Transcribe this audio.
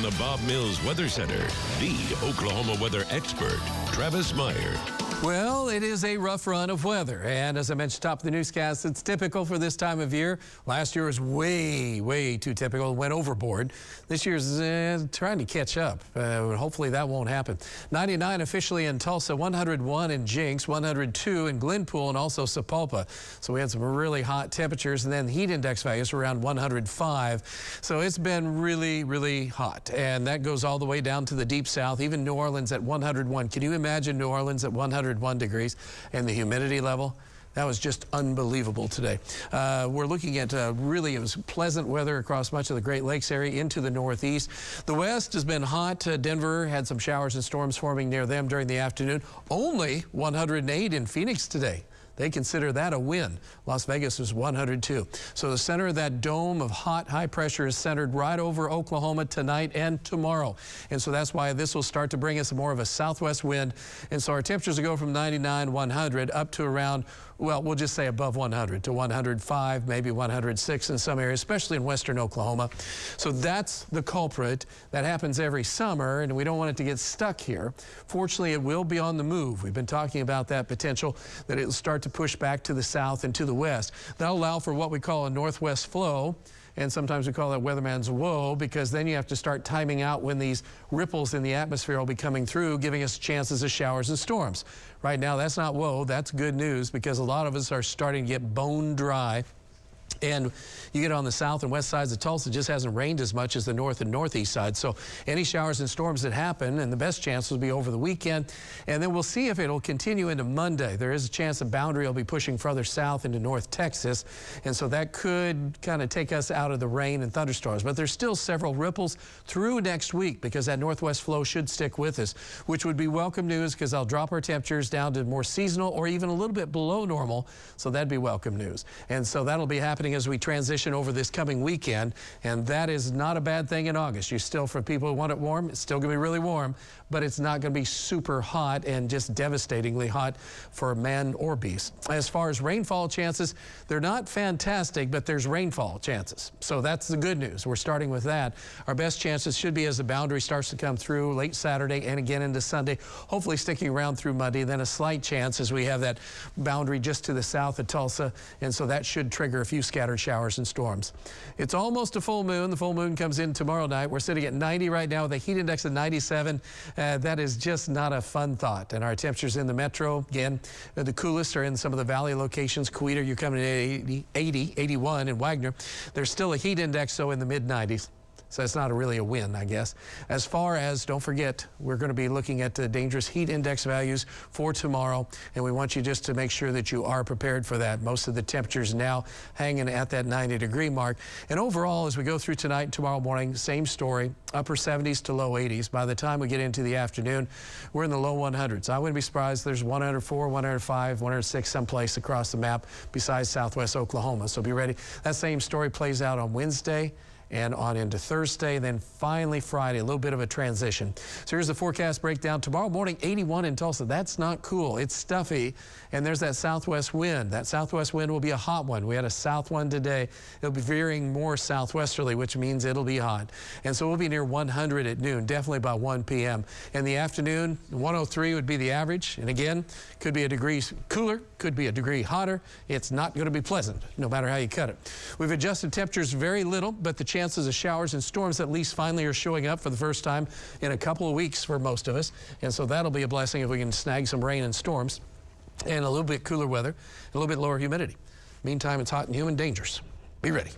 the Bob Mills Weather Center, the Oklahoma weather expert, Travis Meyer. Well, it is a rough run of weather, and as I mentioned top of the newscast, it's typical for this time of year. Last year was way too typical, went overboard. This year's trying to catch up. Hopefully that won't happen. 99 officially in Tulsa, 101 in Jinx, 102 in Glenpool, and also Sapulpa. So we had some really hot temperatures, and then heat index values around 105. So it's been really hot, and that goes all the way down to the deep south, even New Orleans at 101. Can you imagine New Orleans at 101 degrees and the humidity level? That was just unbelievable today. We're looking at it was pleasant weather across much of the Great Lakes area into the northeast. The west has been hot. Denver had some showers and storms forming near them during the afternoon. Only 108 in Phoenix today. They consider that a win. Las Vegas was 102. So the center of that dome of hot, high pressure is centered right over Oklahoma tonight and tomorrow. And so that's why this will start to bring us more of a southwest wind. And so our temperatures will go from 99, 100 up to around, well, we'll just say above 100 to 105, maybe 106 in some areas, especially in western Oklahoma. So that's the culprit. That happens every summer, and we don't want it to get stuck here. Fortunately, it will be on the move. We've been talking about that potential that it'll start to push back to the south and to the west. That'll allow for what we call a northwest flow, and sometimes we call that weatherman's woe, because then you have to start timing out when these ripples in the atmosphere will be coming through, giving us chances of showers and storms. Right now, that's not woe, that's good news, because a lot of us are starting to get bone dry. And you get on the south and west sides of Tulsa, it just hasn't rained as much as the north and northeast side. So any showers and storms that happen, and the best chance will be over the weekend. And then we'll see if it'll continue into Monday. There is a chance the boundary will be pushing further south into North Texas. And so that could kind of take us out of the rain and thunderstorms. But there's still several ripples through next week, because that northwest flow should stick with us, which would be welcome news, because I'll drop our temperatures down to more seasonal or even a little bit below normal. So that'd be welcome news. And so that'll be happening as we transition over this coming weekend, and that is not a bad thing in August. You still, for people who want it warm, it's still going to be really warm, but it's not going to be super hot and just devastatingly hot for man or beast. As far as rainfall chances, they're not fantastic, but there's rainfall chances. So that's the good news. We're starting with that. Our best chances should be as the boundary starts to come through late Saturday and again into Sunday, hopefully sticking around through Monday, then a slight chance as we have that boundary just to the south of Tulsa, and so that should trigger a few scattered showers and storms. It's almost a full moon. The full moon comes in tomorrow night. We're sitting at 90 right now with a heat index of 97. That is just not a fun thought. And our temperatures in the metro, again, the coolest are in some of the valley locations. Coweta, you're coming in at 80, 81 in Wagner. There's still a heat index, so in the mid-90s. So it's not really a win, I guess. As far as, don't forget, we're going to be looking at the dangerous heat index values for tomorrow, and we want you just to make sure that you are prepared for that. Most of the temperatures now hanging at that 90-degree mark. And overall, as we go through tonight and tomorrow morning, same story, upper 70s to low 80s. By the time we get into the afternoon, we're in the low 100s. I wouldn't be surprised there's 104, 105, 106 someplace across the map besides southwest Oklahoma. So be ready. That same story plays out on Wednesday and on into Thursday, then finally Friday, a little bit of a transition. So here's the forecast breakdown. Tomorrow morning, 81 in Tulsa. That's not cool. It's stuffy, and there's that southwest wind. That southwest wind will be a hot one. We had a south one today. It'll be veering more southwesterly, which means it'll be hot. And so we'll be near 100 at noon, definitely by 1 p.m. In the afternoon, 103 would be the average. And again, could be a degree cooler, could be a degree hotter. It's not going to be pleasant, no matter how you cut it. We've adjusted temperatures very little, but the chances of showers and storms at least finally are showing up for the first time in a couple of weeks for most of us. And so that'll be a blessing if we can snag some rain and storms and a little bit cooler weather, a little bit lower humidity. Meantime, it's hot and humid, dangerous. Be ready.